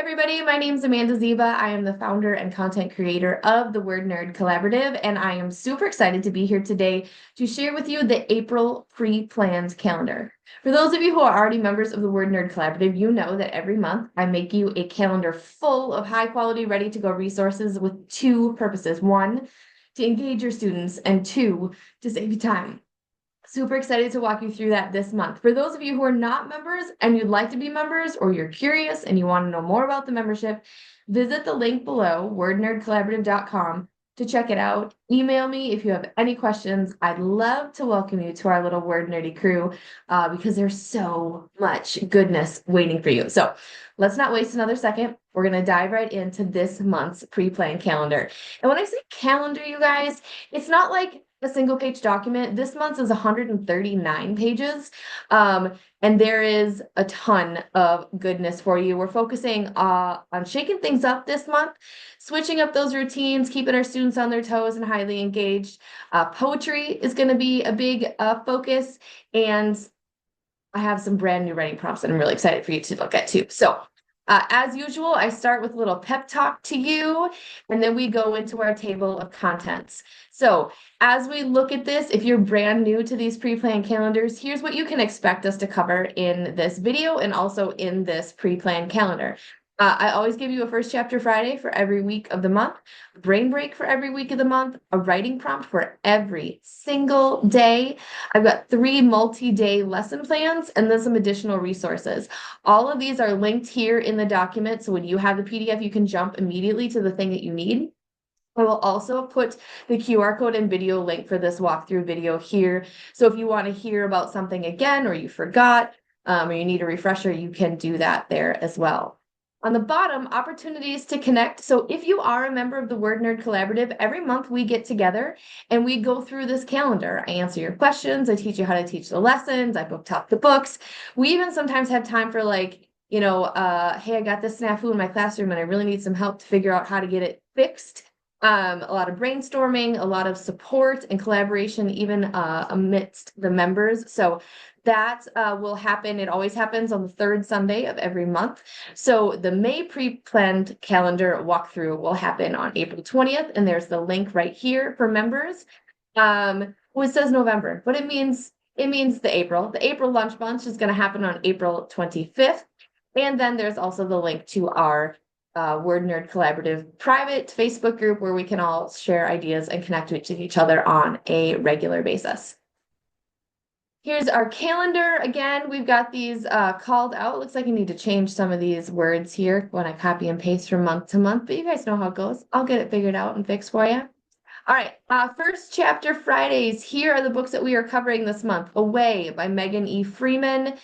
everybody, my name is Amanda Zieba. I am the founder and content creator of the Word Nerd Collaborative, and I am super excited to be here today to share with you the April pre-planned calendar. For those of you who are already members of the Word Nerd Collaborative, you know that every month I make you a calendar full of high-quality, ready-to-go resources with two purposes. One, to engage your students, and two, to save you time. Super excited to walk you through that this month. For those of you who are not members and you'd like to be members, or you're curious and you want to know more about the membership, visit the link below, wordnerdcollaborative.com, to check it out. Email me if you have any questions. I'd love to welcome you to our little Word Nerdy crew because there's so much goodness waiting for you. So let's not waste another second. We're going to dive right into this month's pre-planned calendar. And when I say calendar, you guys, it's not like a single page document. This month is 139 pages. And there is a ton of goodness for you. We're focusing on shaking things up this month, switching up those routines, keeping our students on their toes and highly engaged. Poetry is going to be a big focus. And I have some brand new writing prompts that I'm really excited for you to look at too. So as usual, I start with a little pep talk to you, and then we go into our table of contents. So as we look at this, if you're brand new to these pre-planned calendars, here's what you can expect us to cover in this video and also in this pre-planned calendar. I always give you a first chapter Friday for every week of the month, brain break for every week of the month, a writing prompt for every single day. I've got 3 multi-day lesson plans and then some additional resources. All of these are linked here in the document, so when you have the PDF, you can jump immediately to the thing that you need. I will also put the QR code and video link for this walkthrough video here. So if you want to hear about something again, or you forgot, or you need a refresher, you can do that there as well. On the bottom, opportunities to connect. So if you are a member of the Word Nerd Collaborative, every month we get together and we go through this calendar. I answer your questions. I teach you how to teach the lessons. I book talk the books. We even sometimes have time for hey, I got this snafu in my classroom and I really need some help to figure out how to get it fixed. A lot of brainstorming, a lot of support and collaboration, even amidst the members. So that will happen. It always happens on the 3rd Sunday of every month. So the May pre-planned calendar walkthrough will happen on April 20th. And there's the link right here for members. Well, it says November, but it means the April. The April lunch bunch is going to happen on April 25th. And then there's also the link to our Word Nerd Collaborative private Facebook group where we can all share ideas and connect with each other on a regular basis. Here's our calendar. Again, we've got these called out. Looks like I need to change some of these words here when I copy and paste from month to month, but you guys know how it goes. I'll get it figured out and fixed for you. All right, first chapter Fridays. Here are the books that we are covering this month. Away by Megan E. Freeman,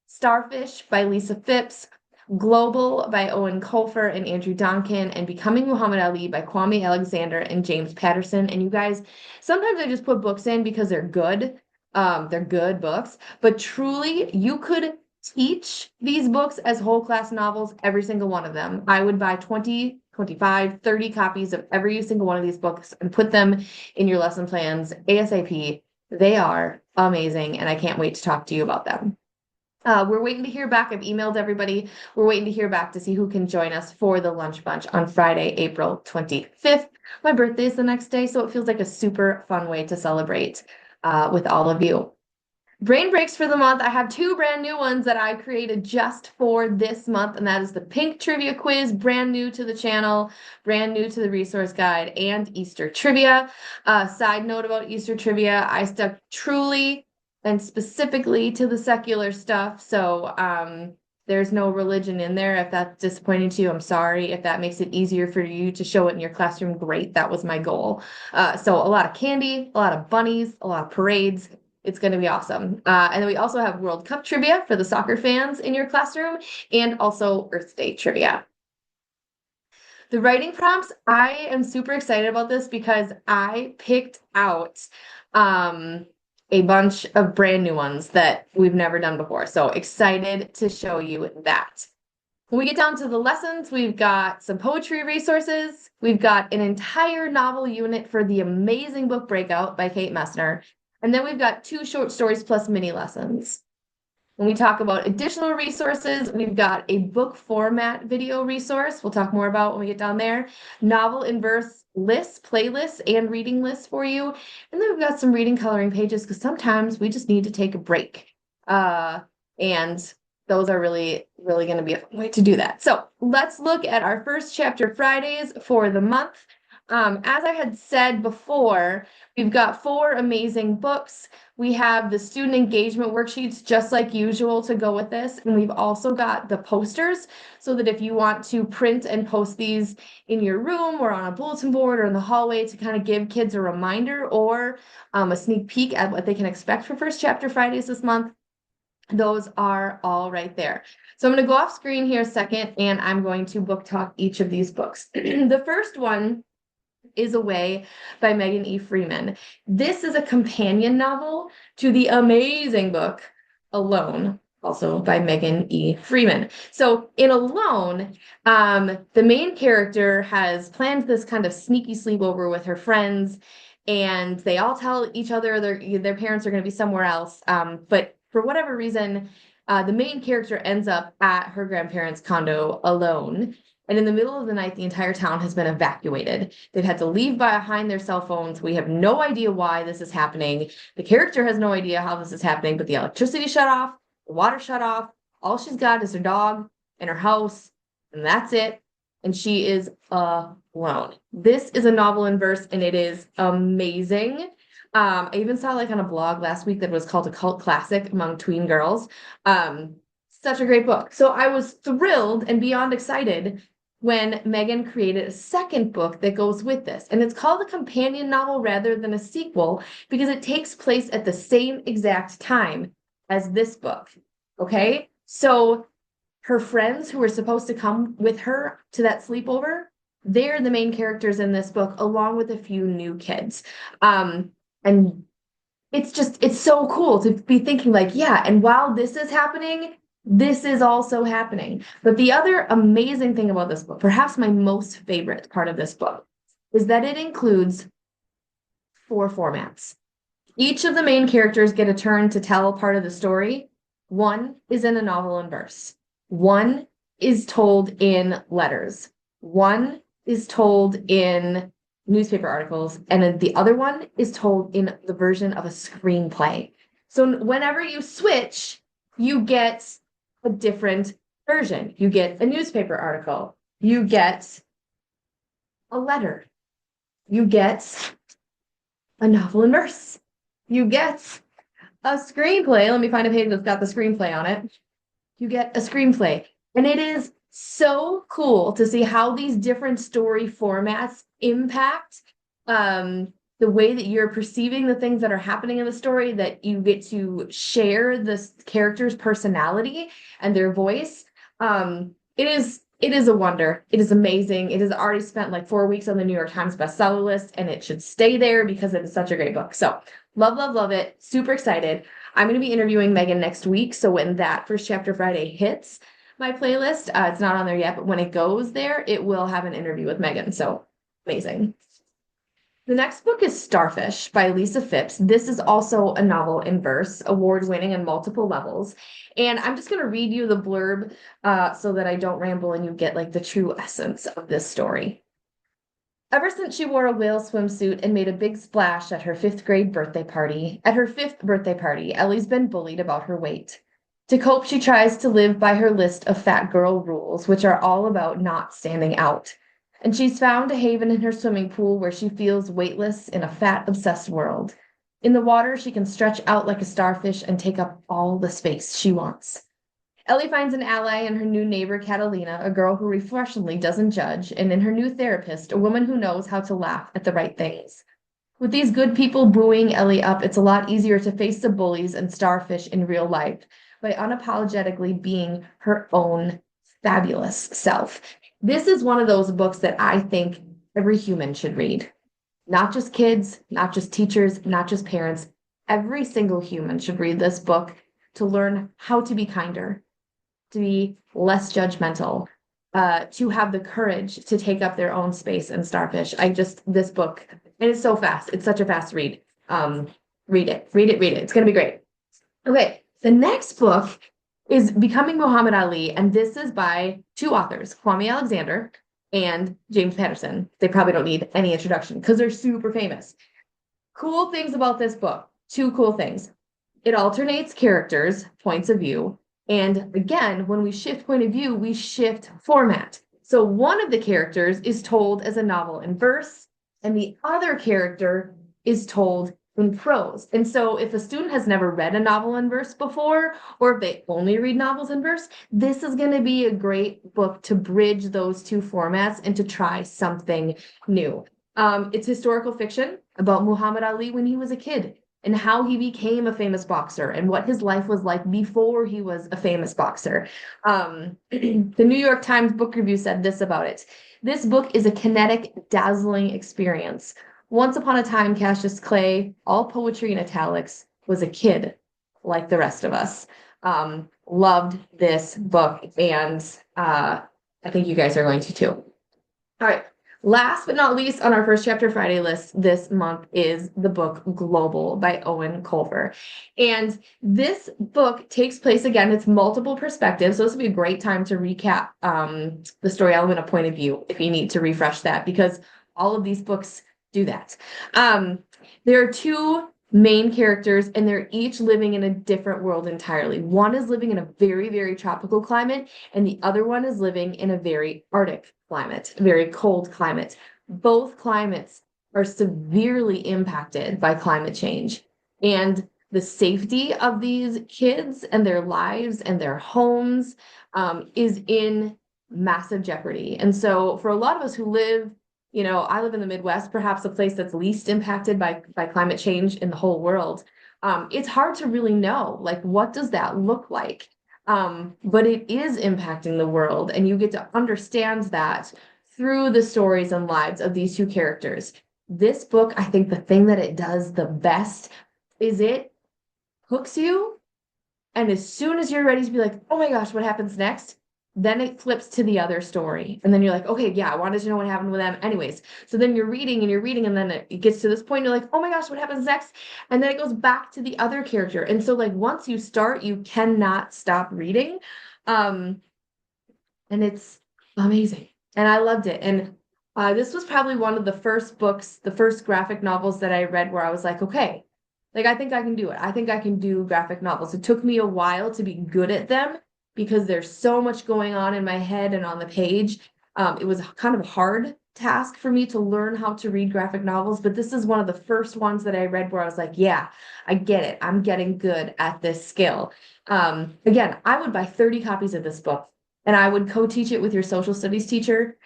Starfish by Lisa Phipps, Global by Owen Colfer and Andrew Donkin, and Becoming Muhammad Ali by Kwame Alexander and James Patterson. And you guys, sometimes I just put books in because they're good. They're good books, but truly you could teach these books as whole class novels, every single one of them. I would buy 20, 25, 30 copies of every single one of these books and put them in your lesson plans ASAP. They are amazing, and I can't wait to talk to you about them. We're waiting to hear back. I've emailed everybody. We're waiting to hear back to see who can join us for the lunch bunch on Friday, April 25th. My birthday is the next day, so it feels like a super fun way to celebrate with all of you. Brain breaks for the month. I have 2 brand new ones that I created just for this month, and that is the pink trivia quiz, brand new to the channel, brand new to the resource guide, and Easter trivia. Side note about Easter trivia, I stuck truly and specifically to the secular stuff. So there's no religion in there. If that's disappointing to you, I'm sorry. If that makes it easier for you to show it in your classroom, great. That was my goal. So a lot of candy, a lot of bunnies, a lot of parades. It's going to be awesome. And then we also have World Cup trivia for the soccer fans in your classroom, and also Earth Day trivia. The writing prompts, I am super excited about this because I picked out a bunch of brand new ones that we've never done before. So excited to show you that. When we get down to the lessons, we've got some poetry resources. We've got an entire novel unit for the amazing book Breakout by Kate Messner. And then we've got 2 short stories plus mini lessons. When we talk about additional resources, we've got a book format video resource. We'll talk more about when we get down there. Novel and verse lists, playlists, and reading lists for you. And then we've got some reading coloring pages because sometimes we just need to take a break. And those are really, really going to be a fun way to do that. So let's look at our first chapter Fridays for the month. As I had said before, we've got 4 amazing books. We have the student engagement worksheets just like usual to go with this. And we've also got the posters so that if you want to print and post these in your room or on a bulletin board or in the hallway to kind of give kids a reminder or a sneak peek at what they can expect for First Chapter Fridays this month, those are all right there. So I'm going to go off screen here a second and I'm going to book talk each of these books. The first one is Away by Megan E. Freeman. This is a companion novel to the amazing book Alone, also by Megan E. Freeman. So in Alone, the main character has planned this kind of sneaky sleepover with her friends, and they all tell each other their parents are going to be somewhere else. But for whatever reason, the main character ends up at her grandparents' condo alone. And in the middle of the night, the entire town has been evacuated. They've had to leave behind their cell phones. We have no idea why this is happening. The character has no idea how this is happening, but the electricity shut off, the water shut off. All she's got is her dog and her house, and that's it. And she is alone. This is a novel in verse, and it is amazing. I even saw like on a blog last week that was called a cult classic among tween girls. Such a great book. So I was thrilled and beyond excited when Megan created a second book that goes with this. And it's called a companion novel rather than a sequel because it takes place at the same exact time as this book. Okay? So her friends who were supposed to come with her to that sleepover, they're the main characters in this book, along with a few new kids. And it's so cool to be thinking like, yeah, and while this is happening, this is also happening. But the other amazing thing about this book, perhaps my most favorite part of this book, is that it includes 4 formats. Each of the main characters get a turn to tell a part of the story. One is in a novel in verse. One is told in letters. One is told in newspaper articles. And then the other one is told in the version of a screenplay. So whenever you switch, you get a different version. You get a newspaper article. You get a letter. You get a novel in verse. You get a screenplay. Let me find a page that's got the screenplay on it. You get a screenplay. And it is so cool to see how these different story formats impact the way that you're perceiving the things that are happening in the story, that you get to share the character's personality and their voice. It is a wonder. It is amazing. It has already spent like 4 weeks on the New York Times bestseller list, and it should stay there because it is such a great book. So love, love, love it. Super excited. I'm going to be interviewing Megan next week. So when that First Chapter Friday hits my playlist, it's not on there yet, but when it goes there, it will have an interview with Megan. So amazing. The next book is Starfish by Lisa Phipps. This is also a novel in verse, award-winning on multiple levels. And I'm just going to read you the blurb so that I don't ramble and you get like the true essence of this story. Ever since she wore a whale swimsuit and made a big splash at her 5th grade birthday party, Ellie's been bullied about her weight. To cope, she tries to live by her list of fat girl rules, which are all about not standing out. And she's found a haven in her swimming pool where she feels weightless in a fat-obsessed world. In the water, she can stretch out like a starfish and take up all the space she wants. Ellie finds an ally in her new neighbor, Catalina, a girl who refreshingly doesn't judge, and in her new therapist, a woman who knows how to laugh at the right things. With these good people buoying Ellie up, it's a lot easier to face the bullies and starfish in real life by unapologetically being her own fabulous self. This is one of those books that I think every human should read. Not just kids, not just teachers, not just parents. Every single human should read this book to learn how to be kinder, to be less judgmental, to have the courage to take up their own space in Starfish. This book, and it's so fast. It's such a fast read. Read it. It's going to be great. Okay, the next book is Becoming Muhammad Ali, and this is by two authors, Kwame Alexander and James Patterson. They probably don't need any introduction because they're super famous. Cool things about this book. Two cool things. It alternates characters, points of view. And again, when we shift point of view, we shift format. So one of the characters is told as a novel in verse, and the other character is told in prose. And so if a student has never read a novel in verse before, or if they only read novels in verse, this is going to be a great book to bridge those two formats and to try something new. It's historical fiction about Muhammad Ali when he was a kid and how he became a famous boxer and what his life was like before he was a famous boxer. The New York Times book review said this about it. This book is a kinetic, dazzling experience. Once upon a time, Cassius Clay, all poetry in italics, was a kid like the rest of us. Loved this book, and I think you guys are going to too. All right. Last but not least on our first chapter Friday list this month is the book Global by Owen Colfer. And this book takes place again, it's multiple perspectives. So this would be a great time to recap the story element of point of view if you need to refresh that, because all of these books do that. There are two main characters, and they're each living in a different world entirely. One is living in a very, very tropical climate, and the other one is living in a very Arctic climate, a very cold climate. Both climates are severely impacted by climate change. And the safety of these kids and their lives and their homes is in massive jeopardy. And so for a lot of us who live, I live in the Midwest, perhaps a place that's least impacted by climate change in the whole world. It's hard to really know, like, what does that look like? But it is impacting the world, and you get to understand that through the stories and lives of these two characters. This book, I think the thing that it does the best is it hooks you, and as soon as you're ready to be like, oh my gosh, what happens next? Then it flips to the other story. And then you're like, okay, yeah, I wanted to know what happened with them anyways. So then you're reading, and then it gets to this point, you're like, oh my gosh, what happens next? And then it goes back to the other character. And so like once you start, you cannot stop reading. And it's amazing. And I loved it. And this was probably one of the first books, the first graphic novels that I read where I was like, okay, like I think I can do it. I think I can do graphic novels. It took me a while to be good at them because there's so much going on in my head and on the page. It was kind of a hard task for me to learn how to read graphic novels, but this is one of the first ones that I read where I was like, yeah, I get it. I'm getting good at this skill. Again, I would buy 30 copies of this book and I would co-teach it with your social studies teacher.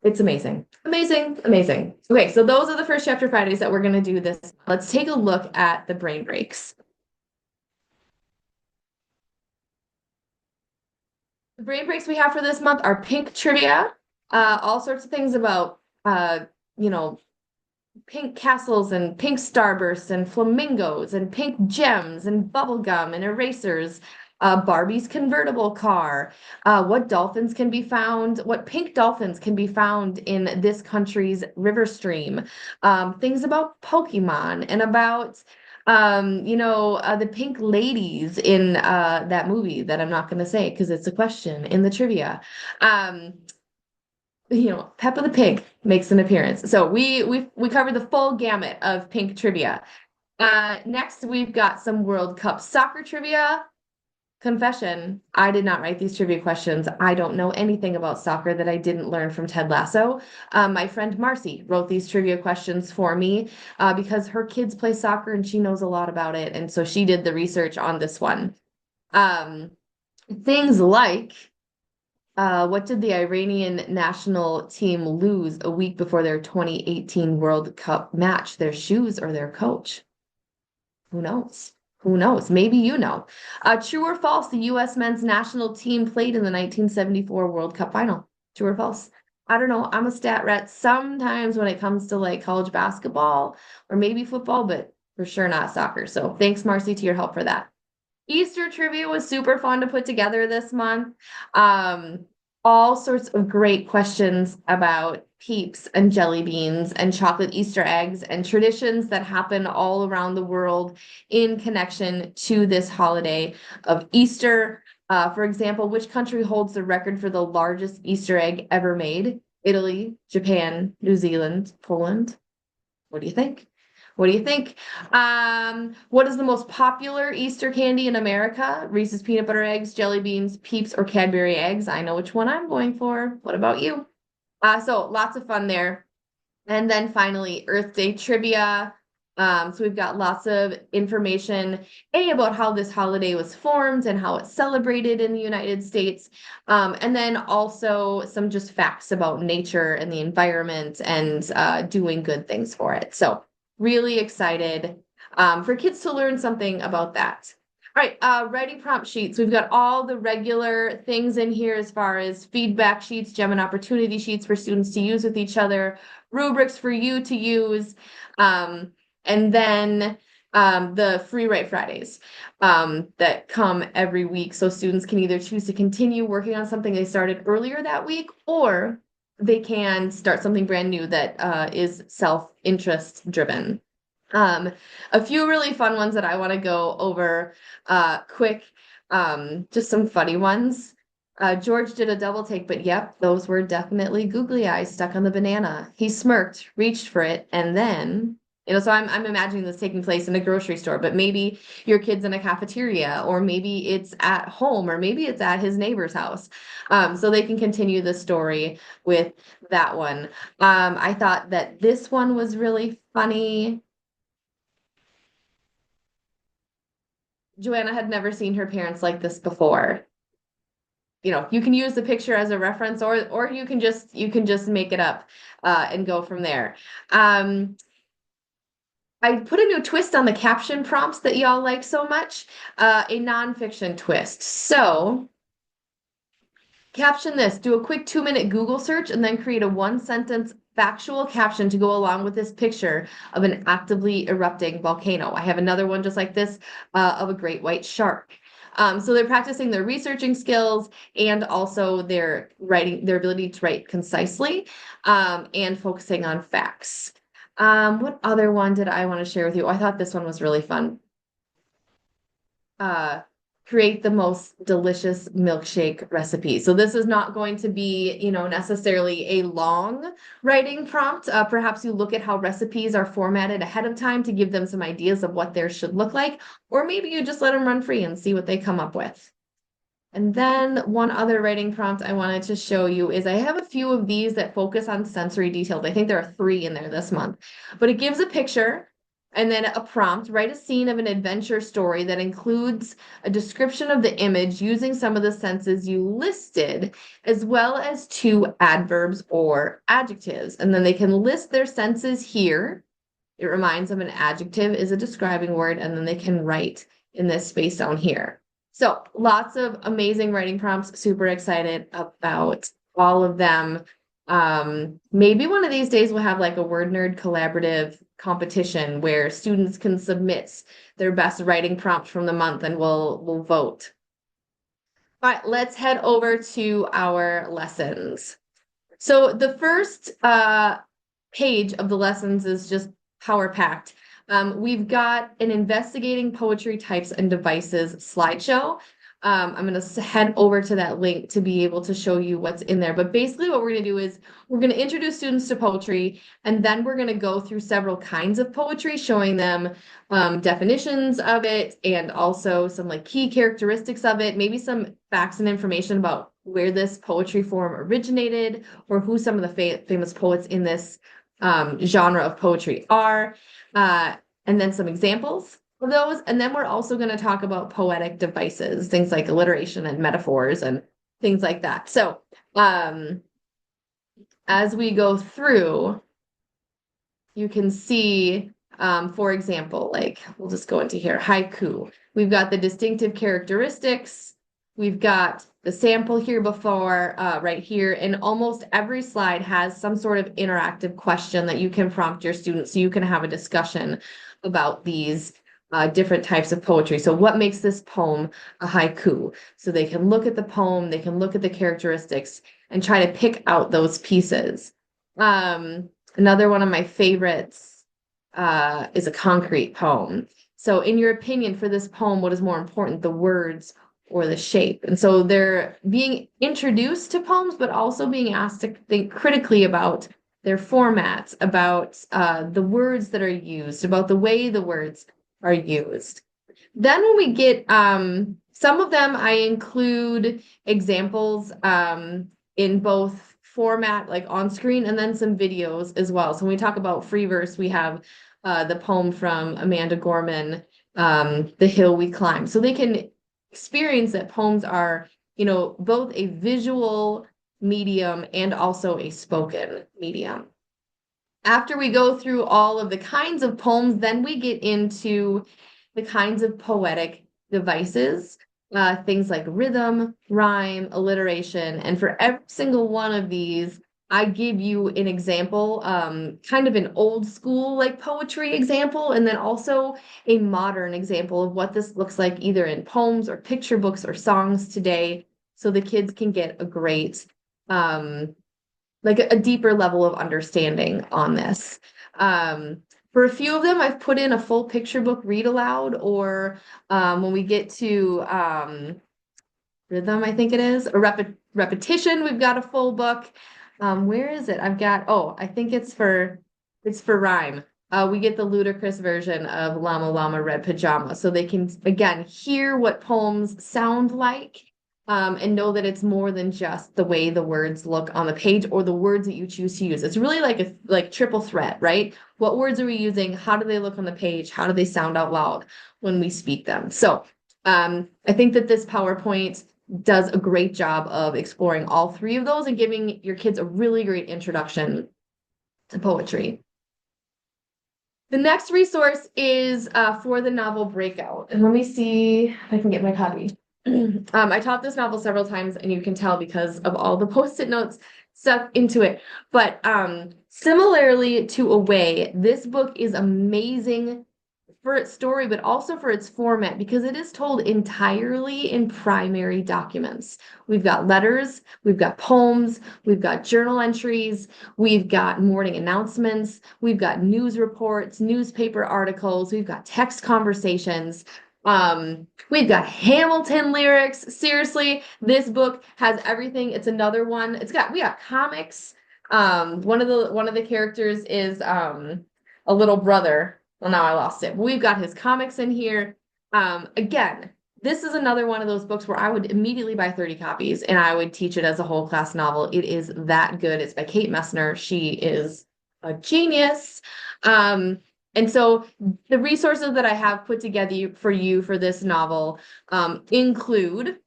It's amazing. Amazing, amazing. Okay, so those are the first chapter Fridays that we're going to do this. Let's take a look at the brain breaks. The brain breaks we have for this month are pink trivia, all sorts of things about, you know, pink castles and pink starbursts and flamingos and pink gems and bubblegum and erasers, Barbie's convertible car, what pink dolphins can be found in this country's river stream, things about Pokemon and about the pink ladies in that movie that I'm not going to say because it's a question in the trivia. Peppa the Pig makes an appearance. So we covered the full gamut of pink trivia. Next, we've got some World Cup soccer trivia. Confession, I did not write these trivia questions. I don't know anything about soccer that I didn't learn from Ted Lasso. My friend Marcy wrote these trivia questions for me because her kids play soccer and she knows a lot about it. And so she did the research on this one. Things like, what did the Iranian national team lose a week before their 2018 World Cup match? Their shoes or their coach? Who knows? Who knows? Maybe you know. True or false, the U.S. men's national team played in the 1974 World Cup final. True or false? I don't know. I'm a stat rat sometimes when it comes to like college basketball or maybe football, but for sure not soccer. So thanks, Marcy, to your help for that. Easter trivia was super fun to put together this month. all sorts of great questions about peeps and jelly beans and chocolate Easter eggs and traditions that happen all around the world in connection to this holiday of Easter. For example, which country holds the record for the largest Easter egg ever made? Italy, Japan, New Zealand, Poland. What do you think? What do you think? What is the most popular Easter candy in America? Reese's peanut butter eggs, jelly beans, Peeps, or Cadbury eggs? I know which one I'm going for. What about you? So lots of fun there. And then finally, Earth Day trivia. So we've got lots of information, about how this holiday was formed and how it's celebrated in the United States. And then also some just facts about nature and the environment and doing good things for it. So really excited for kids to learn something about that. All right, writing prompt sheets. We've got all the regular things in here as far as feedback sheets, gem and opportunity sheets for students to use with each other, rubrics for you to use, and then the free write Fridays that come every week. So students can either choose to continue working on something they started earlier that week, or they can start something brand new that is self-interest driven. A few really fun ones that I want to go over quick, just some funny ones. George did a double take, but yep, those were definitely googly eyes stuck on the banana. He smirked, reached for it, and then, so I'm imagining this taking place in a grocery store, but maybe your kid's in a cafeteria, or maybe it's at home, or maybe it's at his neighbor's house. So they can continue the story with that one. I thought that this one was really funny. Joanna had never seen her parents like this before. You can use the picture as a reference, or you can just make it up and go from there. I put a new twist on the caption prompts that y'all like so much, a nonfiction twist. So caption this, do a quick 2-minute Google search, and then create a 1-sentence factual caption to go along with this picture of an actively erupting volcano. I have another one just like this of a great white shark. So they're practicing their researching skills and also their ability to write concisely, and focusing on facts. What other one did I want to share with you? Oh, I thought this one was really fun. Create the most delicious milkshake recipe. So this is not going to be, necessarily a long writing prompt. Perhaps you look at how recipes are formatted ahead of time to give them some ideas of what theirs should look like, or maybe you just let them run free and see what they come up with. And then one other writing prompt I wanted to show you is I have a few of these that focus on sensory details. I think there are 3 in there this month, but it gives a picture and then a prompt. Write a scene of an adventure story that includes a description of the image using some of the senses you listed, as well as 2 adverbs or adjectives. And then they can list their senses here. It reminds them an adjective is a describing word, and then they can write in this space down here. So lots of amazing writing prompts, super excited about all of them. Maybe one of these days we'll have like a Word Nerd collaborative competition where students can submit their best writing prompt from the month, and we'll vote. All right, let's head over to our lessons. So the first page of the lessons is just power packed. We've got an investigating poetry types and devices slideshow. I'm going to head over to that link to be able to show you what's in there. But basically what we're going to do is we're going to introduce students to poetry, and then we're going to go through several kinds of poetry, showing them definitions of it and also some like key characteristics of it, maybe some facts and information about where this poetry form originated or who some of the famous poets in this genre of poetry are, and then some examples of those. And then we're also going to talk about poetic devices, things like alliteration and metaphors and things like that. So as we go through, you can see, for example, like we'll just go into here, haiku. We've got the distinctive characteristics. We've got the sample here before, right here, and almost every slide has some sort of interactive question that you can prompt your students so you can have a discussion about these different types of poetry. So what makes this poem a haiku? So they can look at the poem, they can look at the characteristics and try to pick out those pieces. Another one of my favorites is a concrete poem. So in your opinion, for this poem, what is more important, the words or the shape? And so they're being introduced to poems, but also being asked to think critically about their formats, about the words that are used, about the way the words are used. Then when we get some of them, I include examples in both format, like on screen, and then some videos as well. So when we talk about free verse, we have the poem from Amanda Gorman, The Hill We Climb. So they can experience that poems are, both a visual medium and also a spoken medium. After we go through all of the kinds of poems, then we get into the kinds of poetic devices, things like rhythm, rhyme, alliteration. And for every single one of these, I give you an example, kind of an old school like poetry example, and then also a modern example of what this looks like either in poems or picture books or songs today, so the kids can get a great like a deeper level of understanding on this. For a few of them, I've put in a full picture book read aloud, or when we get to rhythm, I think it is, a repetition, we've got a full book. Where is it? I think it's for rhyme. We get the ludicrous version of Llama Llama Red Pajama, so they can, again, hear what poems sound like, and know that it's more than just the way the words look on the page or the words that you choose to use. It's really like a triple threat, right? What words are we using? How do they look on the page? How do they sound out loud when we speak them? So I think that this PowerPoint does a great job of exploring all three of those and giving your kids a really great introduction to poetry. The next resource is for the novel Breakout. And let me see if I can get my copy. I taught this novel several times, and you can tell because of all the post-it notes stuck into it. But similarly to Away, this book is amazing for its story, but also for its format, because it is told entirely in primary documents. We've got letters, we've got poems, we've got journal entries, we've got morning announcements, we've got news reports, newspaper articles, we've got text conversations. We've got Hamilton lyrics. Seriously, this book has everything. It's another one. We got comics. One of the characters is a little brother. Well, now I lost it. But we've got his comics in here. Again, this is another one of those books where I would immediately buy 30 copies and I would teach it as a whole class novel. It is that good. It's by Kate Messner. She is a genius. And so the resources that I have put together for you for this novel include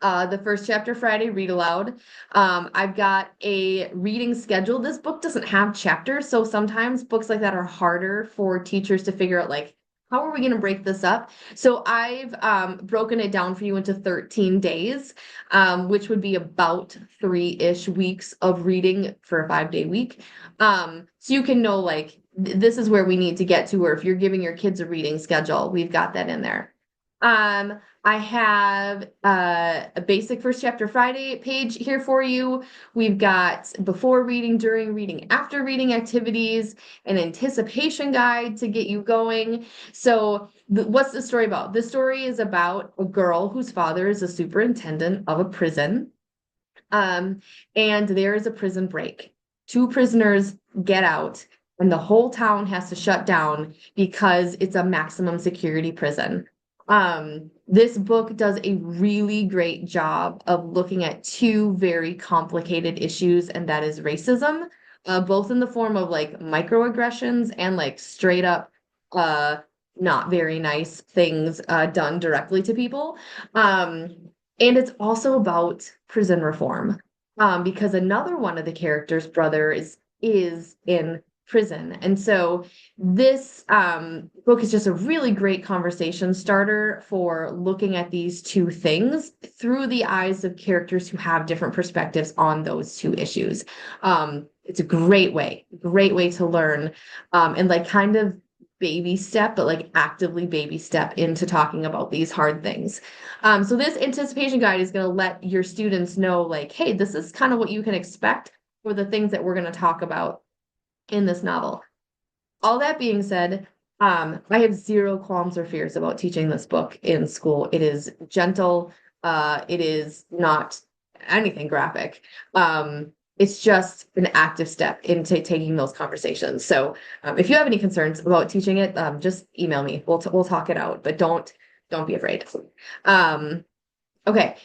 the first chapter Friday read aloud. I've got a reading schedule. This book doesn't have chapters, so sometimes books like that are harder for teachers to figure out, like, how are we going to break this up? So I've broken it down for you into 13 days, which would be about 3-ish weeks of reading for a 5-day week. So you can know, like, this is where we need to get to, or if you're giving your kids a reading schedule, we've got that in there. I have a basic first chapter Friday page here for you. We've got before reading, during reading, after reading activities, an anticipation guide to get you going. So what's the story about? The story is about a girl whose father is a superintendent of a prison. And there is a prison break. 2 prisoners get out, and the whole town has to shut down because it's a maximum security prison. This book does a really great job of looking at 2 very complicated issues, and that is racism, both in the form of like microaggressions and like straight up not very nice things done directly to people. And it's also about prison reform, because another one of the characters' brother is in prison. And so this book is just a really great conversation starter for looking at these 2 things through the eyes of characters who have different perspectives on those 2 issues. It's a great way to learn and like kind of baby step, but like actively baby step into talking about these hard things. So this anticipation guide is going to let your students know like, hey, this is kind of what you can expect for the things that we're going to talk about in this novel. All that being said, I have zero qualms or fears about teaching this book in school. It is gentle. It is not anything graphic. It's just an active step into taking those conversations. So, if you have any concerns about teaching it, just email me. We'll talk it out, but don't be afraid. Okay.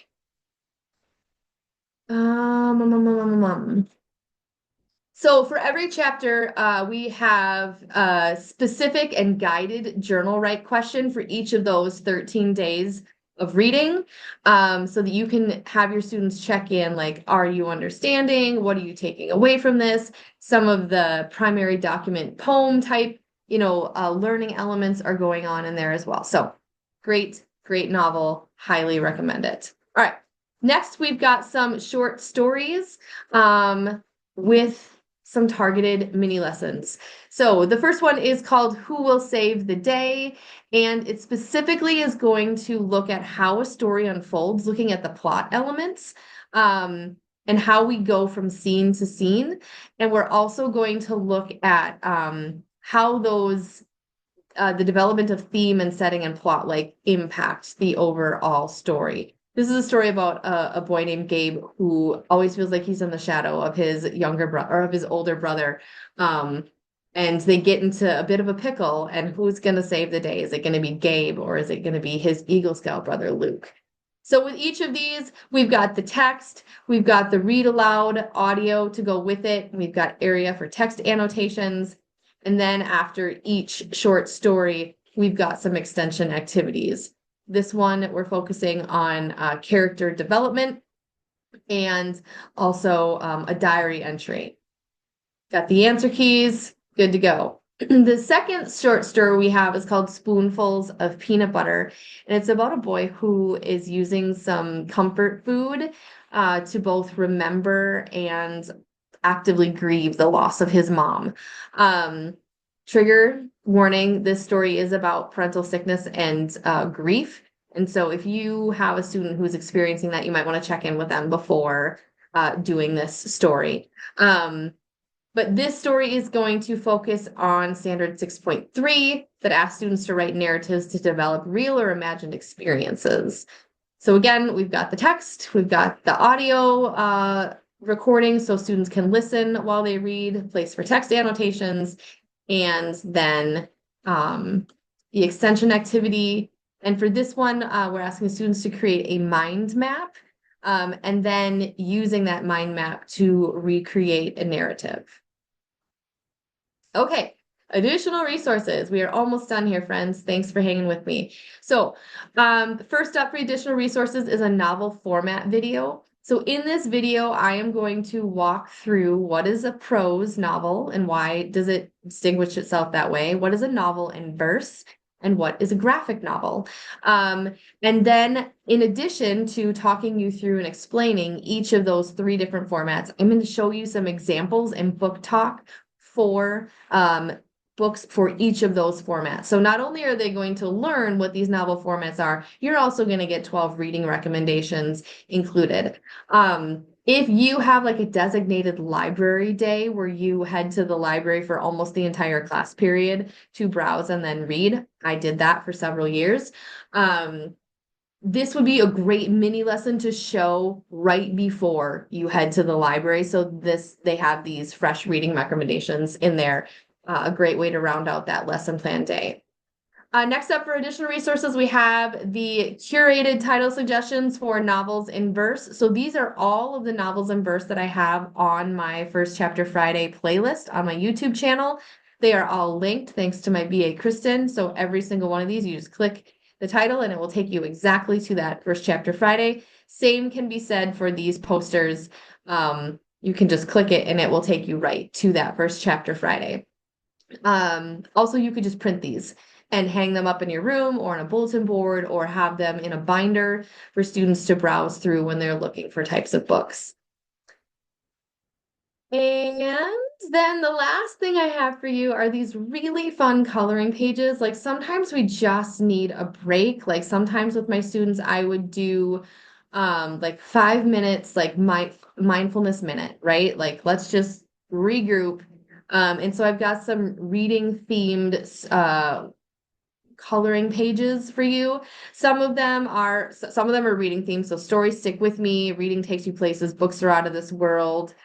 So for every chapter, we have a specific and guided journal write question for each of those 13 days of reading, so that you can have your students check in, like, are you understanding? What are you taking away from this? Some of the primary document poem type, learning elements are going on in there as well. So great, great novel. Highly recommend it. All right. Next, we've got some short stories with some targeted mini lessons. So the first one is called Who Will Save the Day? And it specifically is going to look at how a story unfolds, looking at the plot elements, and how we go from scene to scene. And we're also going to look at how those the development of theme and setting and plot like impact the overall story. This is a story about a boy named Gabe who always feels like he's in the shadow of his younger brother or of his older brother. And they get into a bit of a pickle, and who's going to save the day? Is it going to be Gabe, or is it going to be his Eagle Scout brother, Luke? So with each of these, we've got the text, we've got the read aloud audio to go with it. We've got area for text annotations. And then after each short story, we've got some extension activities. This one, we're focusing on character development and also a diary entry. Got the answer keys, good to go. The second short story we have is called Spoonfuls of Peanut Butter, and it's about a boy who is using some comfort food to both remember and actively grieve the loss of his mom. Trigger warning, this story is about parental sickness and grief. And so if you have a student who's experiencing that, you might want to check in with them before doing this story. But this story is going to focus on standard 6.3 that asks students to write narratives to develop real or imagined experiences. So again, we've got the text, we've got the audio recording so students can listen while they read, place for text annotations, and then the extension activity. And for this one, we're asking students to create a mind map, and then using that mind map to recreate a narrative. Okay, additional resources. We are almost done here, friends. Thanks for hanging with me. So first up for additional resources is a novel format video. So in this video, I am going to walk through what is a prose novel and why does it distinguish itself that way? What is a novel in verse? And what is a graphic novel? And then in addition to talking you through and explaining each of those three different formats, I'm going to show you some examples and book talk for books for each of those formats. So not only are they going to learn what these novel formats are, you're also going to get 12 reading recommendations included. If you have like a designated library day where you head to the library for almost the entire class period to browse and then read, I did that for several years. This would be a great mini lesson to show right before you head to the library. So they have these fresh reading recommendations in there. A great way to round out that lesson plan day. Next up for additional resources, we have the curated title suggestions for novels in verse. So these are all of the novels in verse that I have on my First Chapter Friday playlist on my YouTube channel. They are all linked thanks to my BA Kristen. So every single one of these, you just click the title and it will take you exactly to that First Chapter Friday. Same can be said for these posters. You can just click it and it will take you right to that First Chapter Friday. Also, you could just print these and hang them up in your room or on a bulletin board or have them in a binder for students to browse through when they're looking for types of books. And then the last thing I have for you are these really fun coloring pages. Like sometimes we just need a break. Like sometimes with my students, I would do like 5 minutes, like my mindfulness minute, right? Like let's just regroup. And so I've got some reading themed coloring pages for you. Some of them are reading themes. So stories stick with me, reading takes you places, books are out of this world.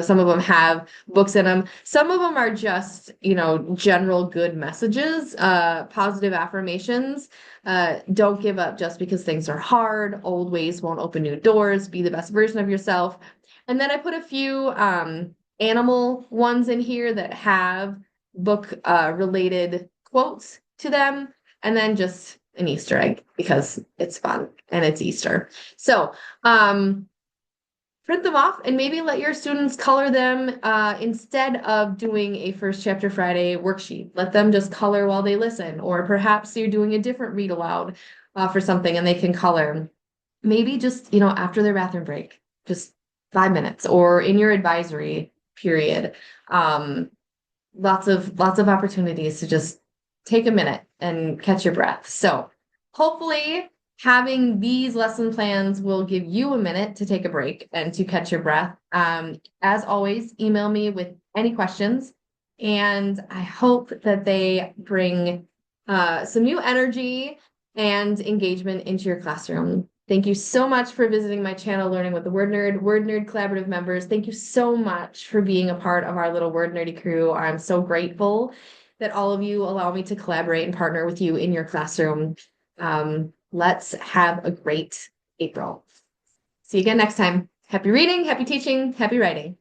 Some of them have books in them. Some of them are just, general good messages, positive affirmations. Don't give up just because things are hard. Old ways won't open new doors. Be the best version of yourself. And then I put a few animal ones in here that have book related quotes to them, and then just an Easter egg because it's fun and it's Easter. So, print them off and maybe let your students color them instead of doing a First Chapter Friday worksheet. Let them just color while they listen, or perhaps you're doing a different read aloud for something and they can color. Maybe just, after their bathroom break, just 5 minutes or in your advisory period. Um, lots of opportunities to just take a minute and catch your breath. So hopefully having these lesson plans will give you a minute to take a break and to catch your breath. As always, email me with any questions, and I hope that they bring some new energy and engagement into your classroom. Thank you so much for visiting my channel, Learning with the Word Nerd Collaborative members. Thank you so much for being a part of our little Word Nerdy crew. I'm so grateful that all of you allow me to collaborate and partner with you in your classroom. Let's have a great April. See you again next time. Happy reading, happy teaching, happy writing.